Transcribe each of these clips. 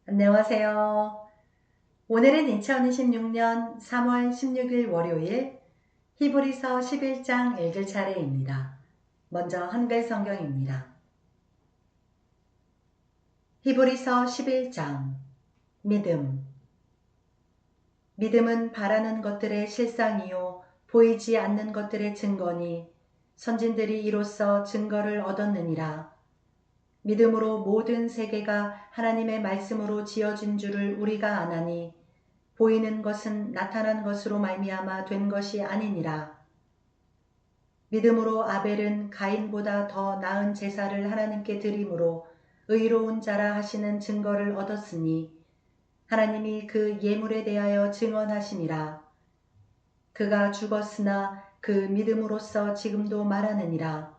안녕하세요. 오늘은 2026년 3월 16일 월요일 히브리서 11장 읽을 차례입니다. 먼저 한글 성경입니다. 히브리서 11장 믿음. 믿음은 바라는 것들의 실상이요 보이지 않는 것들의 증거니 선진들이 이로써 증거를 얻었느니라. 믿음으로 모든 세계가 하나님의 말씀으로 지어진 줄을 우리가 아나니 보이는 것은 나타난 것으로 말미암아 된 것이 아니니라. 믿음으로 아벨은 가인보다 더 나은 제사를 하나님께 드림으로 의로운 자라 하시는 증거를 얻었으니 하나님이 그 예물에 대하여 증언하심이라. 그가 죽었으나 그 믿음으로써 지금도 말하느니라.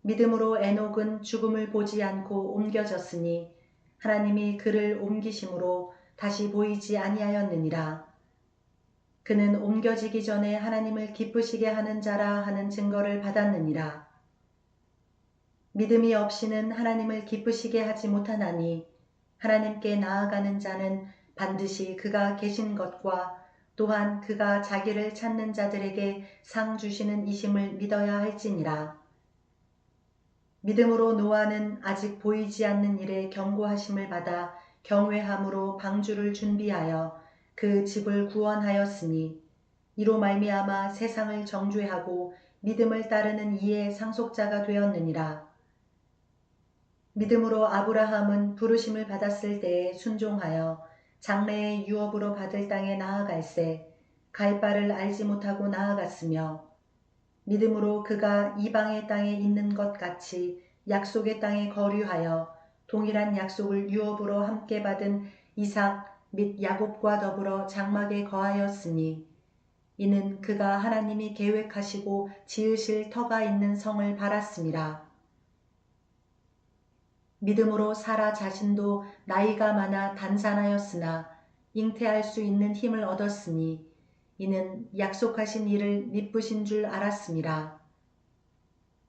믿음으로 에녹은 죽음을 보지 않고 옮겨졌으니 하나님이 그를 옮기심으로 다시 보이지 아니하였느니라. 그는 옮겨지기 전에 하나님을 기쁘시게 하는 자라 하는 증거를 받았느니라. 믿음이 없이는 하나님을 기쁘시게 하지 못하나니 하나님께 나아가는 자는 반드시 그가 계신 것과 또한 그가 자기를 찾는 자들에게 상 주시는 이심을 믿어야 할지니라. 믿음으로 노아는 아직 보이지 않는 일에 경고하심을 받아 경외함으로 방주를 준비하여 그 집을 구원하였으니 이로 말미암아 세상을 정죄하고 믿음을 따르는 이의 상속자가 되었느니라. 믿음으로 아브라함은 부르심을 받았을 때에 순종하여 장래의 유업으로 받을 땅에 나아갈새 갈 바를 알지 못하고 나아갔으며 믿음으로 그가 이방의 땅에 있는 것 같이 약속의 땅에 거류하여 동일한 약속을 유업으로 함께 받은 이삭 및 야곱과 더불어 장막에 거하였으니 이는 그가 하나님이 계획하시고 지으실 터가 있는 성을 바랐음이라. 믿음으로 사라 자신도 나이가 많아 단산하였으나 잉태할 수 있는 힘을 얻었으니 이는 약속하신 이를 미쁘신 줄 알았음이라.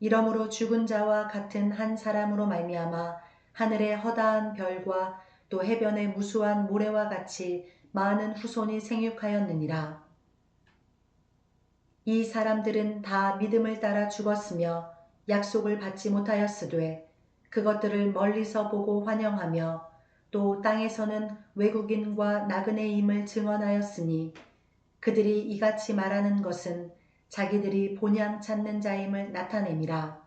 이러므로 죽은 자와 같은 한 사람으로 말미암아 하늘의 허다한 별과 또 해변의 무수한 모래와 같이 많은 후손이 생육하였느니라. 이 사람들은 다 믿음을 따라 죽었으며 약속을 받지 못하였으되 그것들을 멀리서 보고 환영하며 또 땅에서는 외국인과 나그네임을 증언하였으니 그들이 이같이 말하는 것은 자기들이 본향 찾는 자임을 나타냄이라.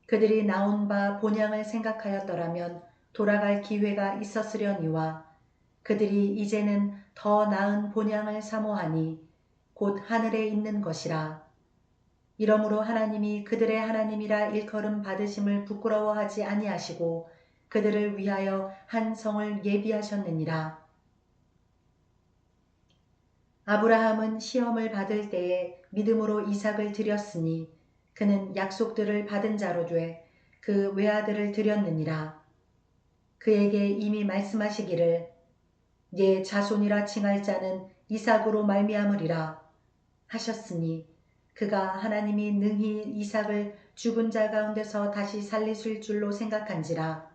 그들이 나온 바 본향을 생각하였더라면 돌아갈 기회가 있었으려니와 그들이 이제는 더 나은 본향을 사모하니 곧 하늘에 있는 것이라. 이러므로 하나님이 그들의 하나님이라 일컬음 받으심을 부끄러워하지 아니하시고 그들을 위하여 한 성을 예비하셨느니라. 아브라함은 시험을 받을 때에 믿음으로 이삭을 드렸으니 그는 약속들을 받은 자로 돼 그 외아들을 드렸느니라. 그에게 이미 말씀하시기를 예 자손이라 칭할 자는 이삭으로 말미암으리라 하셨으니 그가 하나님이 능히 이삭을 죽은 자 가운데서 다시 살리실 줄로 생각한지라.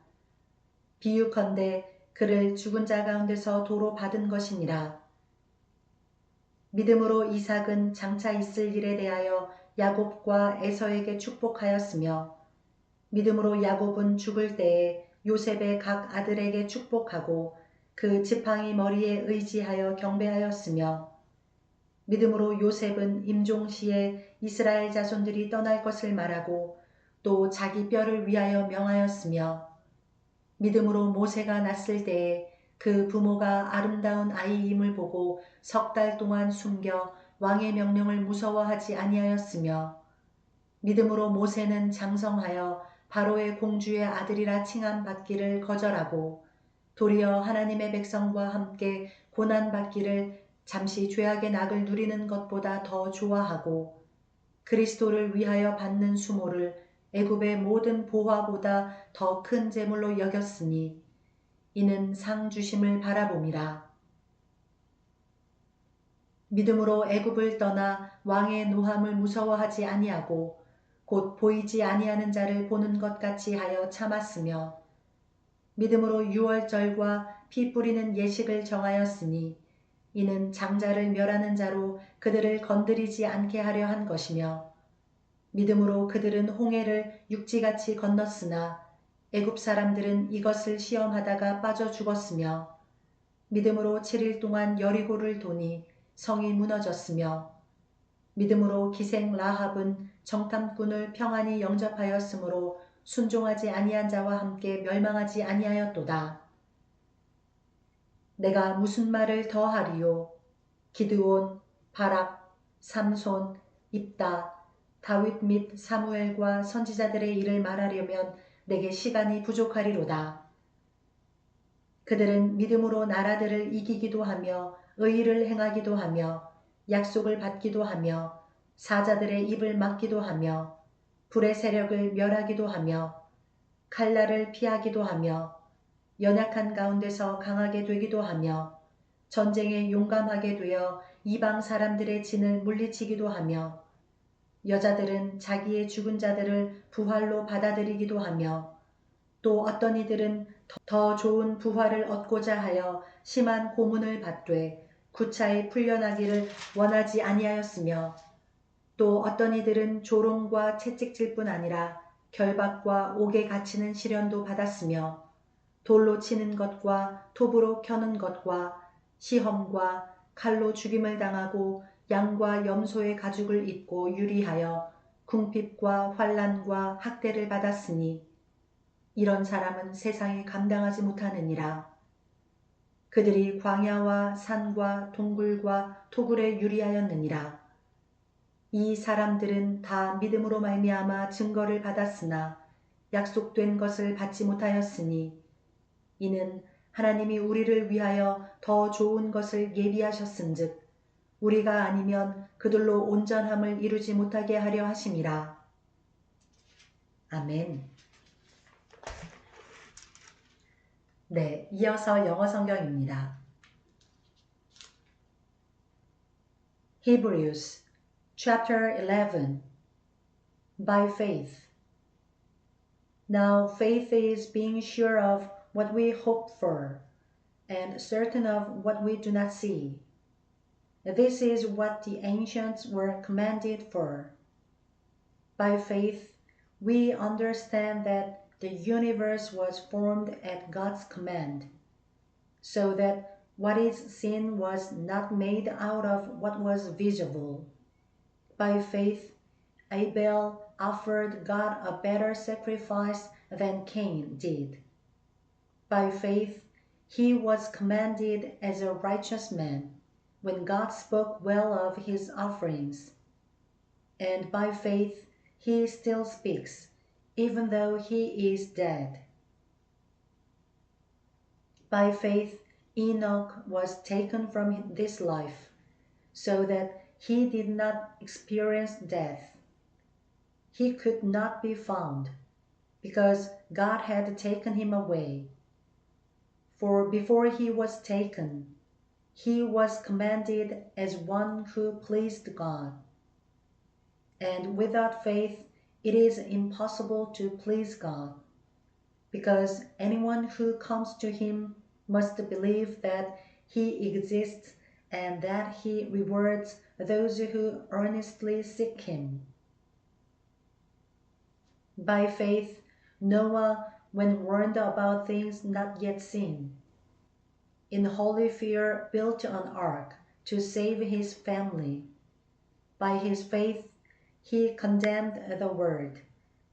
비유컨대 그를 죽은 자 가운데서 도로 받은 것이니라. 믿음으로 이삭은 장차 있을 일에 대하여 야곱과 에서에게 축복하였으며 믿음으로 야곱은 죽을 때에 요셉의 각 아들에게 축복하고 그 지팡이 머리에 의지하여 경배하였으며 믿음으로 요셉은 임종시에 이스라엘 자손들이 떠날 것을 말하고 또 자기 뼈를 위하여 명하였으며 믿음으로 모세가 났을 때에 그 부모가 아름다운 아이임을 보고 석 달 동안 숨겨 왕의 명령을 무서워하지 아니하였으며 믿음으로 모세는 장성하여 바로의 공주의 아들이라 칭함받기를 거절하고 도리어 하나님의 백성과 함께 고난받기를 잠시 죄악의 낙을 누리는 것보다 더 좋아하고 그리스도를 위하여 받는 수모를 애굽의 모든 보화보다 더 큰 재물로 여겼으니 이는 상 주심을 바라봄이라. 믿음으로 애굽을 떠나 왕의 노함을 무서워하지 아니하고 곧 보이지 아니하는 자를 보는 것 같이 하여 참았으며 믿음으로 유월절과 피 뿌리는 예식을 정하였으니 이는 장자를 멸하는 자로 그들을 건드리지 않게 하려 한 것이며 믿음으로 그들은 홍해를 육지같이 건넜으나 애굽 사람들은 이것을 시험하다가 빠져 죽었으며 믿음으로 7일 동안 여리고를 도니 성이 무너졌으며 믿음으로 기생 라합은 정탐꾼을 평안히 영접하였으므로 순종하지 아니한 자와 함께 멸망하지 아니하였도다. 내가 무슨 말을 더하리요? 기드온, 바락, 삼손, 입다, 다윗 및 사무엘과 선지자들의 일을 말하려면 내게 시간이 부족하리로다. 그들은 믿음으로 나라들을 이기기도 하며 의의를 행하기도 하며 약속을 받기도 하며 사자들의 입을 막기도 하며 불의 세력을 멸하기도 하며 칼날을 피하기도 하며 연약한 가운데서 강하게 되기도 하며 전쟁에 용감하게 되어 이방 사람들의 진을 물리치기도 하며 여자들은 자기의 죽은 자들을 부활로 받아들이기도 하며 또 어떤 이들은 더 좋은 부활을 얻고자 하여 심한 고문을 받되 구차히 풀려나기를 원하지 아니하였으며 또 어떤 이들은 조롱과 채찍질 뿐 아니라 결박과 옥에 갇히는 시련도 받았으며 돌로 치는 것과 톱으로 켜는 것과 시험과 칼로 죽임을 당하고 양과 염소의 가죽을 입고 유리하여 궁핍과 환난과 학대를 받았으니 이런 사람은 세상에 감당하지 못하느니라. 그들이 광야와 산과 동굴과 토굴에 유리하였느니라. 이 사람들은 다 믿음으로 말미암아 증거를 받았으나 약속된 것을 받지 못하였으니 이는 하나님이 우리를 위하여 더 좋은 것을 예비하셨은즉 우리가 아니면 그들로 온전함을 이루지 못하게 하려 하심이라. 아멘. 네, 이어서 영어 성경입니다. Hebrews chapter 11 By faith. Now faith is being sure of what we hope for, and certain of what we do not see. This is what the ancients were commended for. By faith, we understand that the universe was formed at God's command, so that what is seen was not made out of what was visible. By faith, Abel offered God a better sacrifice than Cain did. By faith, he was commended as a righteous man when God spoke well of his offerings. And by faith, he still speaks, even though he is dead. By faith, Enoch was taken from this life, so that he did not experience death. He could not be found, because God had taken him away. For before he was taken, he was commended as one who pleased God. And without faith, it is impossible to please God, because anyone who comes to him must believe that he exists and that he rewards those who earnestly seek him. By faith, Noah, when warned about things not yet seen, in holy fear built an ark to save his family. By his faith, he condemned the world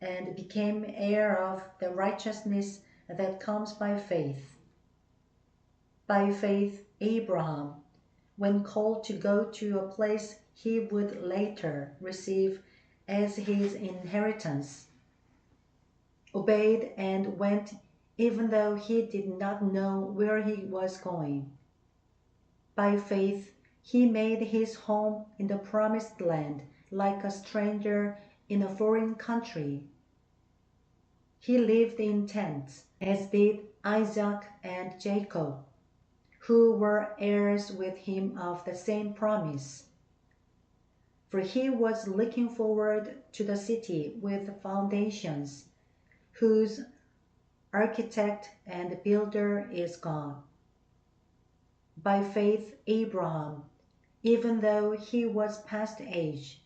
and became heir of the righteousness that comes by faith. By faith, Abraham, when called to go to a place he would later receive as his inheritance, obeyed and went even though he did not know where he was going. By faith, he made his home in the promised land like a stranger in a foreign country. He lived in tents, as did Isaac and Jacob, who were heirs with him of the same promise. For he was looking forward to the city with foundations, whose architect and builder is God. By faith, Abraham, even though he was past age,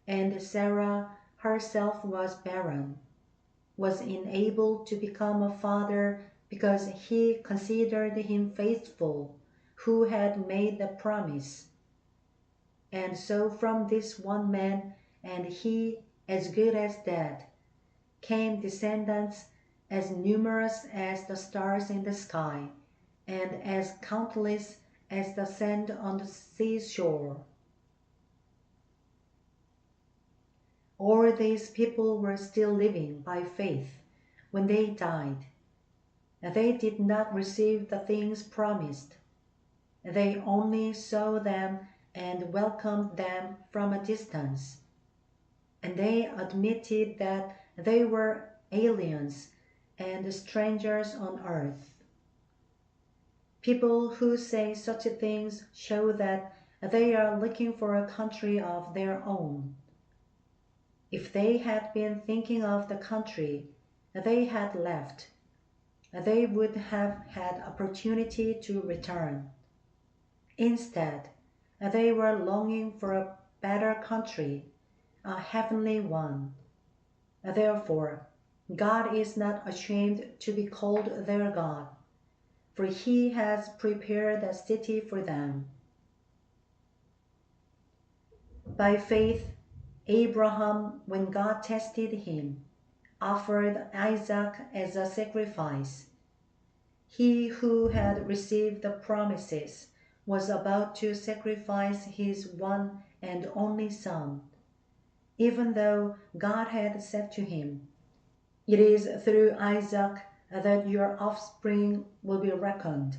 and Sarah herself was barren, was enabled to become a father because he considered him faithful who had made the promise. And so from this one man, and he as good as dead, came descendants as numerous as the stars in the sky, and as countless as the sand on the seashore. All these people were still living by faith when they died. They did not receive the things promised. They only saw them and welcomed them from a distance. And they admitted that they were aliens and strangers on earth. People who say such things show that they are looking for a country of their own. If they had been thinking of the country they had left, they would have had opportunity to return. Instead, they were longing for a better country, a heavenly one. Therefore, God is not ashamed to be called their God, for he has prepared a city for them. By faith, Abraham, when God tested him, offered Isaac as a sacrifice. He who had received the promises was about to sacrifice his one and only son, even though God had said to him, "It is through Isaac that your offspring will be reckoned."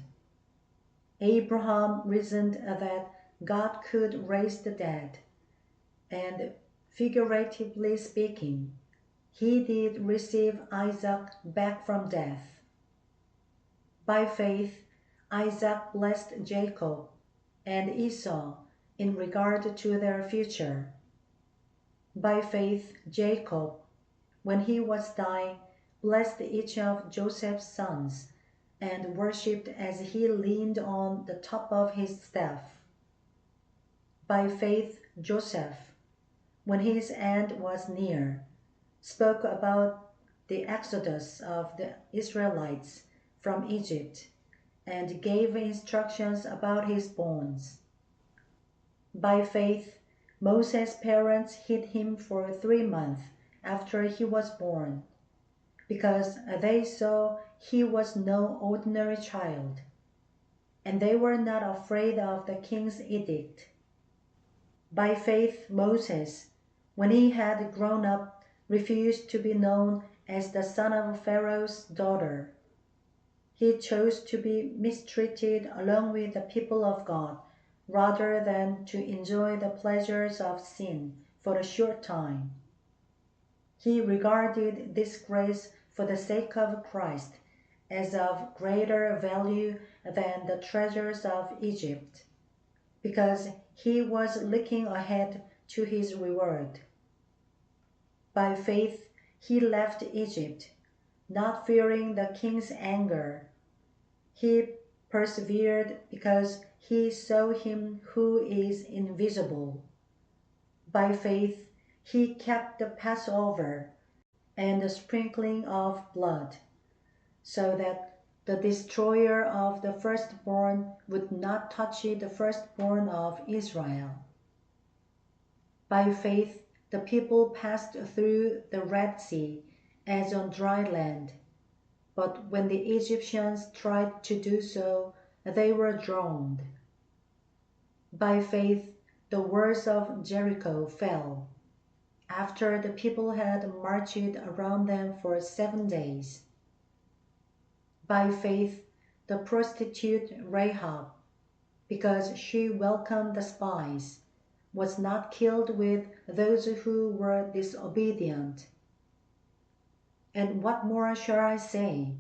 Abraham reasoned that God could raise the dead, and figuratively speaking, he did receive Isaac back from death. By faith, Isaac blessed Jacob and Esau in regard to their future. By faith, Jacob, when he was dying, blessed each of Joseph's sons and worshipped as he leaned on the top of his staff. By faith, Joseph, when his end was near, spoke about the exodus of the Israelites from Egypt and gave instructions about his bonds. By faith, Moses' parents hid him for 3 months after he was born, because they saw he was no ordinary child, and they were not afraid of the king's edict. By faith, Moses, when he had grown up, refused to be known as the son of Pharaoh's daughter. He chose to be mistreated along with the people of God, rather than to enjoy the pleasures of sin for a short time. He regarded disgrace for the sake of Christ as of greater value than the treasures of Egypt, because he was looking ahead to his reward. By faith he left Egypt, not fearing the king's anger. He persevered because he saw him who is invisible. By faith he kept the Passover and the sprinkling of blood, so that the destroyer of the firstborn would not touch the firstborn of Israel. By faith the people passed through the Red Sea as on dry land, but when the Egyptians tried to do so, they were drowned. By faith the walls of Jericho fell, after the people had marched around them for 7 days. By faith the prostitute Rahab, because she welcomed the spies, was not killed with those who were disobedient. And what more shall I say?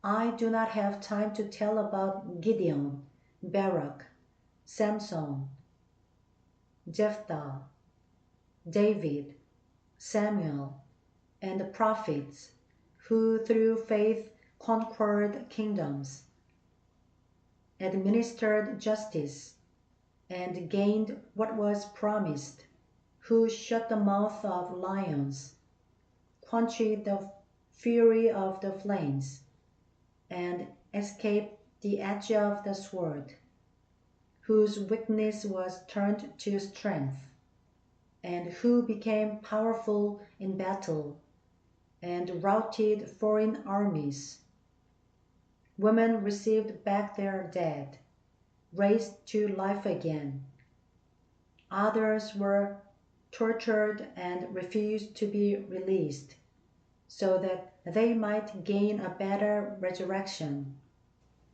I do not have time to tell about Gideon, Barak, Samson, Jephthah, David, Samuel, and the prophets, who through faith conquered kingdoms, administered justice, and gained what was promised, who shut the mouth of lions, quenched the fury of the flames, and escaped the edge of the sword, whose weakness was turned to strength, and who became powerful in battle, and routed foreign armies. Women received back their dead, raised to life again. Others were tortured and refused to be released, so that they might gain a better resurrection.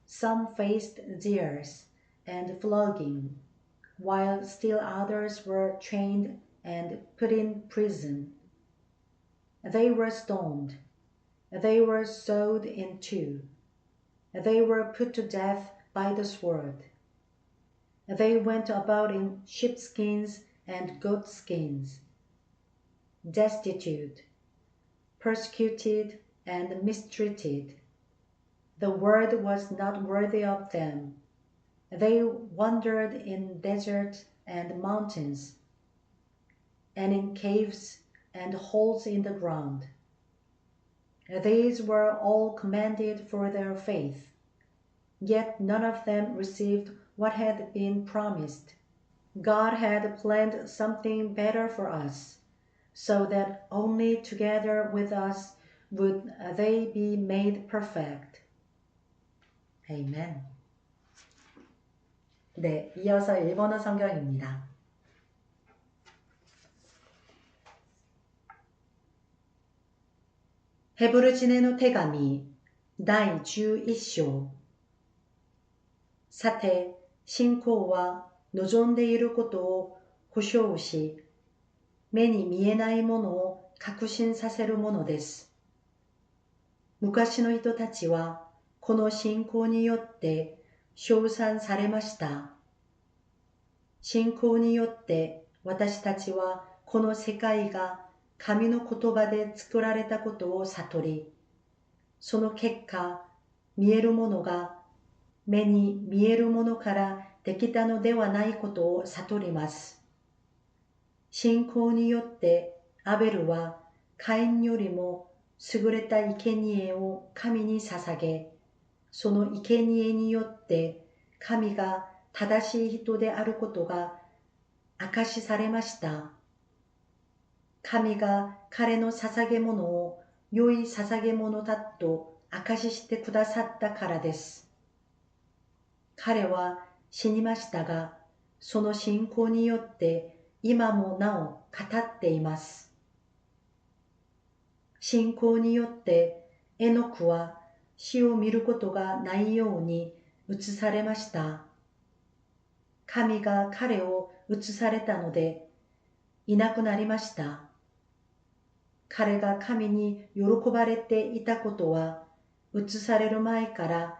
Some faced jeers and flogging, while still others were chained and put in prison. They were stoned. They were sawed in two. They were put to death by the sword. They went about in sheepskins and goatskins, destitute, persecuted, and mistreated. The word was not worthy of them. They wandered in deserts and mountains, and in caves and holes in the ground. These were all commended for their faith, yet none of them received what had been promised. God had planned something better for us, so that only together with us would they be made perfect. 아멘. 네, 이어서 일본어 성경입니다. 헤브르진의の手紙第11章。さて、信仰は望んでいることを保証し、目に見えないものを確信させるものです。昔の人たちはこの信仰によって称賛されました。信仰によって私たちはこの世界が神の言葉で作られたことを悟り、その結果、見えるものが目に見えるものからできたのではないことを悟ります。信仰によってアベルはカインよりも優れた生贄を神に捧げ、その生贄によって神が正しい人であることが証しされました。神が彼の捧げ物を良い捧げ物だと証ししてくださったからです。彼は死にましたが、その信仰によって今もなお語っています。信仰によってエノクは死を見ることがないように移されました。神が彼を移されたのでいなくなりました。彼が神に喜ばれていたことは移される前から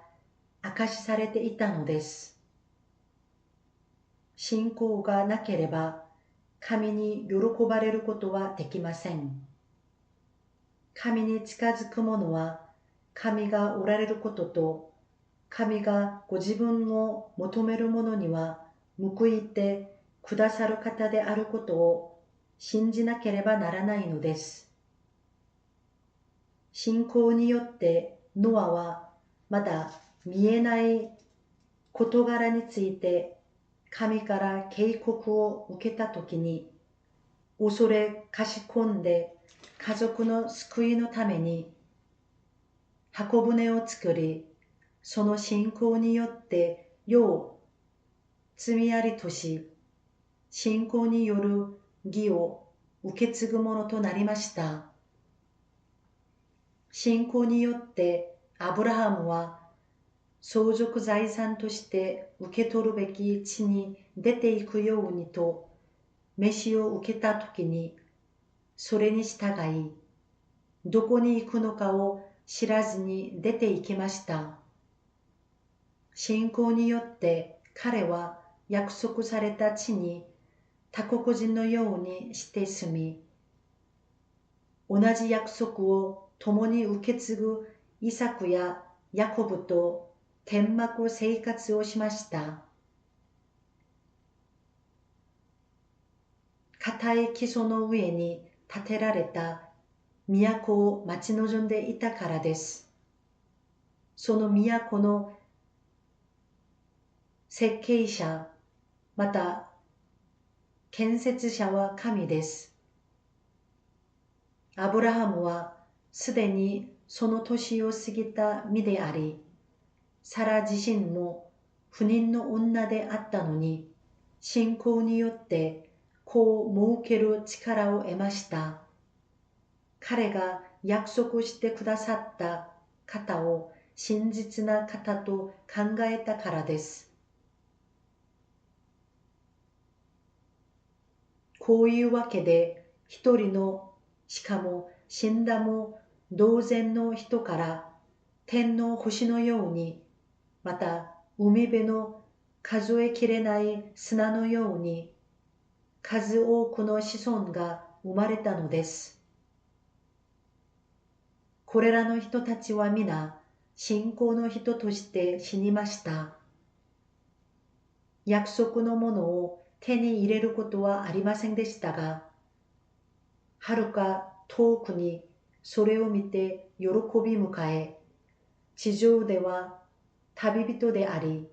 証しされていたのです。信仰がなければ神に喜ばれることはできません。神に近づく者は神がおられることと、神がご自分を求める者には報いてくださる方であることを信じなければならないのです。信仰によってノアはまだ見えない事柄について神から警告を受けたときに、恐れかしこんで家族の救いのために箱舟を作り、その信仰によって世を罪ありとし、信仰による義を受け継ぐものとなりました。信仰によってアブラハムは相続財産として受け取るべき地に出ていくようにと召しを受けたときに、それに従い、どこに行くのかを知らずに出て行きました。信仰によって彼は約束された地に他国人のようにして住み、同じ約束を共に受け継ぐイサクやヤコブと天幕生活をしました。固い基礎の上に建てられた都を待ち望んでいたからです。その都の設計者、また建設者は神です。アブラハムはすでにその年を過ぎた身であり、サラ自身も不妊の女であったのに、信仰によって子を設ける力を得ました。彼が約束してくださった方を真実な方と考えたからです。こういうわけで、一人の、しかも死んだも同然の人から、天の星のように、また海辺の数えきれない砂のように、数多くの子孫が生まれたのです。これらの人たちは皆、信仰の人として死にました。約束のものを手に入れることはありませんでしたが、はるか遠くにそれを見て喜び迎え、地上では旅人であり、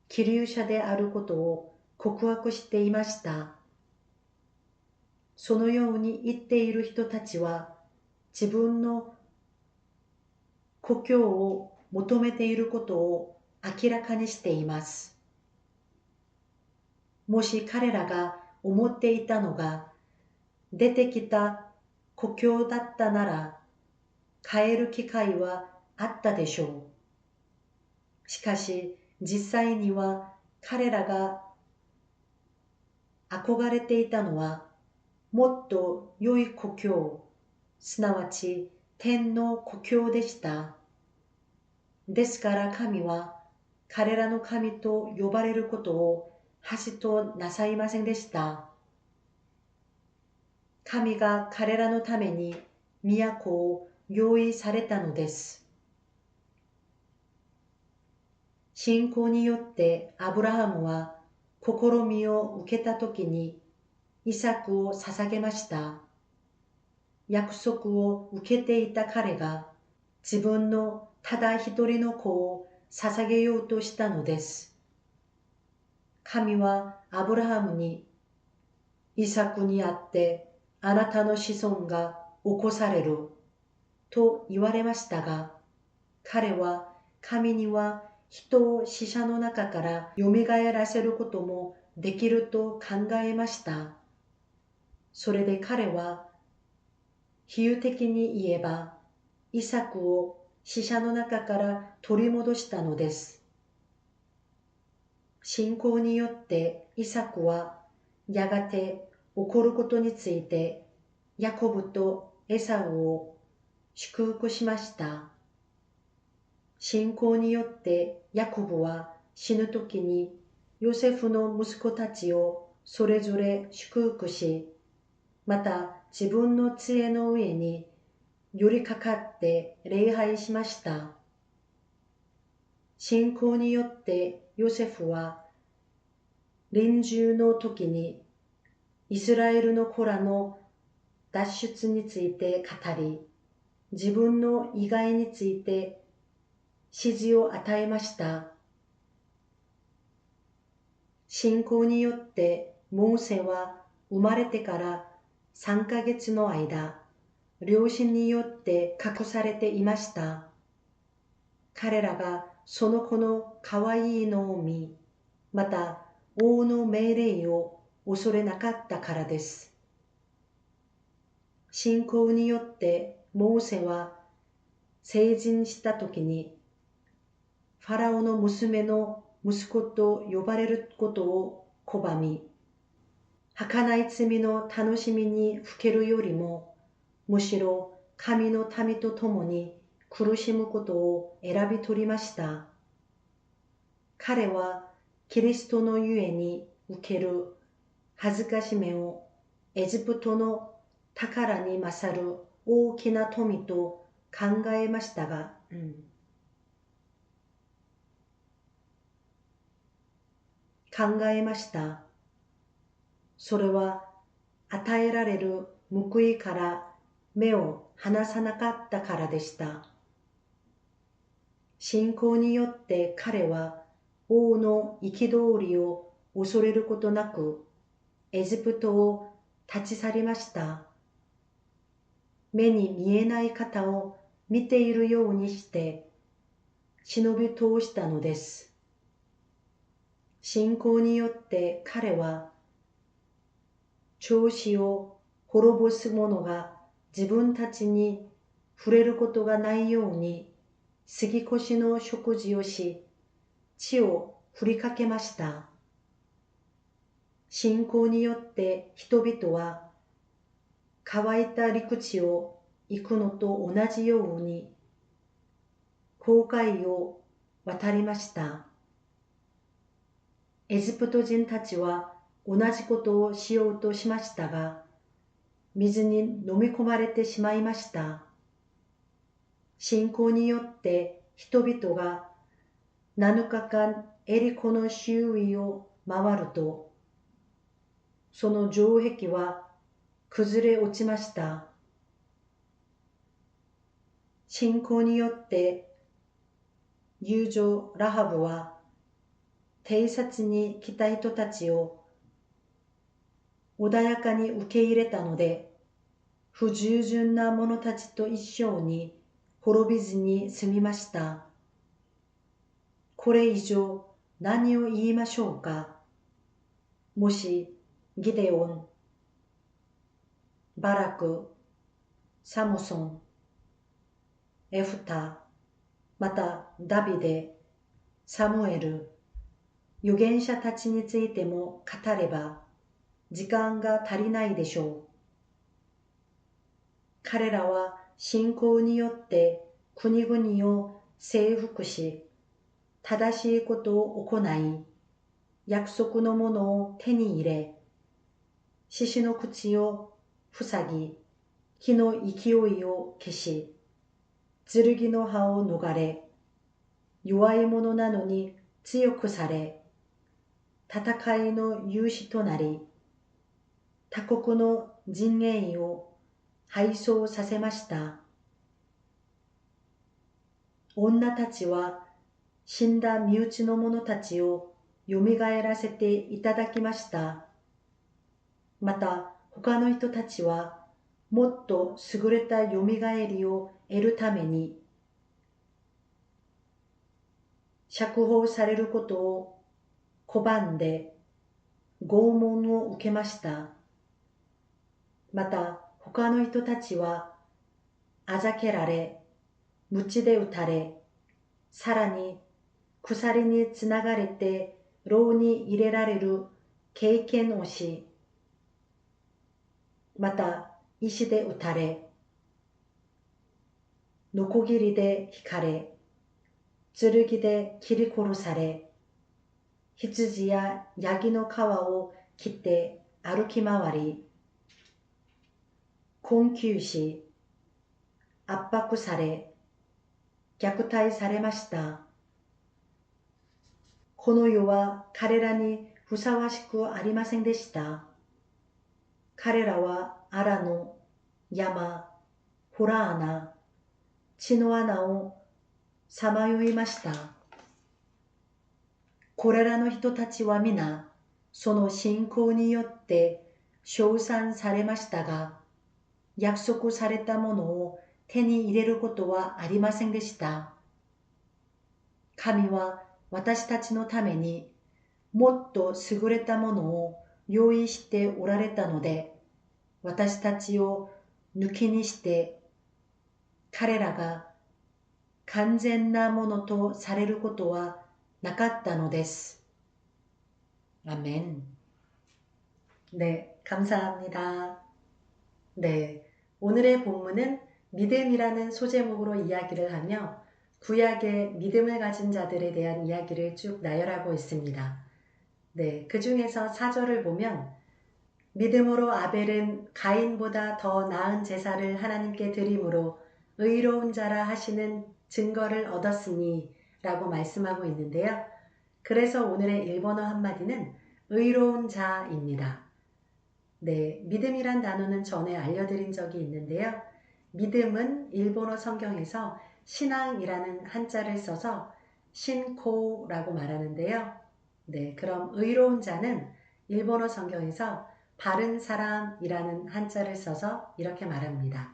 希留者であることを告白していました。そのように言っている人たちは、自分の故郷を求めていることを明らかにしています。もし彼らが思っていたのが、出てきた故郷だったなら、帰る機会はあったでしょう。しかし、実際には彼らが憧れていたのは、もっと良い故郷、すなわち天の故郷でした。ですから神は彼らの神と呼ばれることを恥となさいませんでした。神が彼らのために都を用意されたのです。信仰によってアブラハムは試みを受けたときにイサクを捧げました。約束を受けていた彼が自分のただ一人の子を捧げようとしたのです。神はアブラハムに、イサクにあってあなたの子孫が起こされると言われましたが、彼は神には人を死者の中からよみがえらせることもできると考えました。それで彼は比喩的に言えば、イサクを死者の中から取り戻したのです。信仰によってイサクはやがて起こることについてヤコブとエサウを祝福しました。信仰によってヤコブは死ぬ時にヨセフの息子たちをそれぞれ祝福し、また自分の杖の上に寄りかかって礼拝しました。信仰によってヨセフは臨終の時にイスラエルの子らの脱出について語り、自分の意外について指示を与えました。信仰によってモーセは生まれてから3ヶ月の間、両親によって隠されていました。彼らがその子の可愛いのを見、また王の命令を恐れなかったからです。信仰によってモーセは成人した時にファラオの娘の息子と呼ばれることを拒み、儚い罪の楽しみにふけるよりも、むしろ神の民と共に苦しむことを選び取りました。彼はキリストのゆえに受ける恥ずかしめをエジプトの宝に勝る大きな富と考えましたが、考えました。それは与えられる報いから目を離さなかったからでした。信仰によって彼は王の憤りを恐れることなくエジプトを立ち去りました。目に見えない方を見ているようにして忍び通したのです。信仰によって彼は長子を滅ぼす者が自分たちに触れることがないように杉越の食事をし血を振りかけました。信仰によって人々は乾いた陸地を行くのと同じように紅海を渡りました。エジプト人たちは同じことをしようとしましたが、水に飲み込まれてしまいました。信仰によって人々が7日間エリコの周囲を回ると、その城壁は崩れ落ちました。信仰によって遊女ラハブは偵察に来た人たちを穏やかに受け入れたので、不従順な者たちと一緒に滅びずに済みました。これ以上何を言いましょうか。もしギデオン、バラク、サムソン、エフタ、またダビデ、サムエル、預言者たちについても語れば時間が足りないでしょう。彼らは信仰によって国々を征服し、正しいことを行い、約束のものを手に入れ、獅子の口を塞ぎ、火の勢いを消し、剣の刃を逃れ、弱い者なのに強くされ、戦いの勇士となり、他国の陣営を敗走させました。女たちは死んだ身内の者たちをよみがえらせていただきました。また他の人たちはもっと優れたよみがえりを得るために釈放されることを拒んで拷問を受けました。また他の人たちはあざけられ、鞭で打たれ、さらに鎖につながれて牢に入れられる経験をし、また石で打たれ、ノコギリで引かれ、剣で切り殺され、羊やヤギの皮を切って歩き回り、困窮し、圧迫され、虐待されました。この世は彼らにふさわしくありませんでした。彼らはアラノ、山、ホラー穴、血の穴をさまよいました。これらの人たちは皆、その信仰によって称賛されましたが、約束されたものを手に入れることはありませんでした。神は私たちのためにもっと優れたものを用意しておられたので、私たちを抜きにして彼らが完全なものとされることはなかったのです。아멘. 네, 감사합니다. 네, 오늘의 본문은 믿음이라는 소제목으로 이야기를 하며 구약의 믿음을 가진 자들에 대한 이야기를 쭉 나열하고 있습니다. 네, 그 중에서 4절을 보면 믿음으로 아벨은 가인보다 더 나은 제사를 하나님께 드림으로 의로운 자라 하시는 증거를 얻었으니 라고 말씀하고 있는데요. 그래서 오늘의 일본어 한마디는 의로운 자입니다. 네, 믿음이란 단어는 전에 알려드린 적이 있는데요. 믿음은 일본어 성경에서 신앙이라는 한자를 써서 신코라고 말하는데요. 네, 그럼 의로운 자는 일본어 성경에서 바른 사람이라는 한자를 써서 이렇게 말합니다.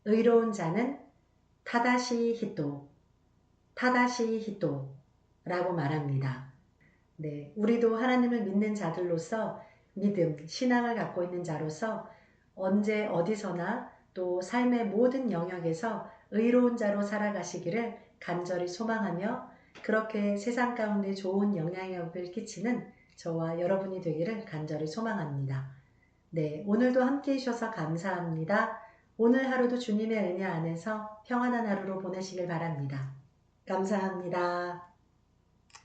의로운 자는 타다시 히토, 타다시 히토라고 말합니다. 네, 우리도 하나님을 믿는 자들로서 믿음, 신앙을 갖고 있는 자로서 언제 어디서나 또 삶의 모든 영역에서 의로운 자로 살아가시기를 간절히 소망하며 그렇게 세상 가운데 좋은 영향력을 끼치는 저와 여러분이 되기를 간절히 소망합니다. 네, 오늘도 함께 해주셔서 감사합니다. 오늘 하루도 주님의 은혜 안에서 평안한 하루로 보내시길 바랍니다. 감사합니다.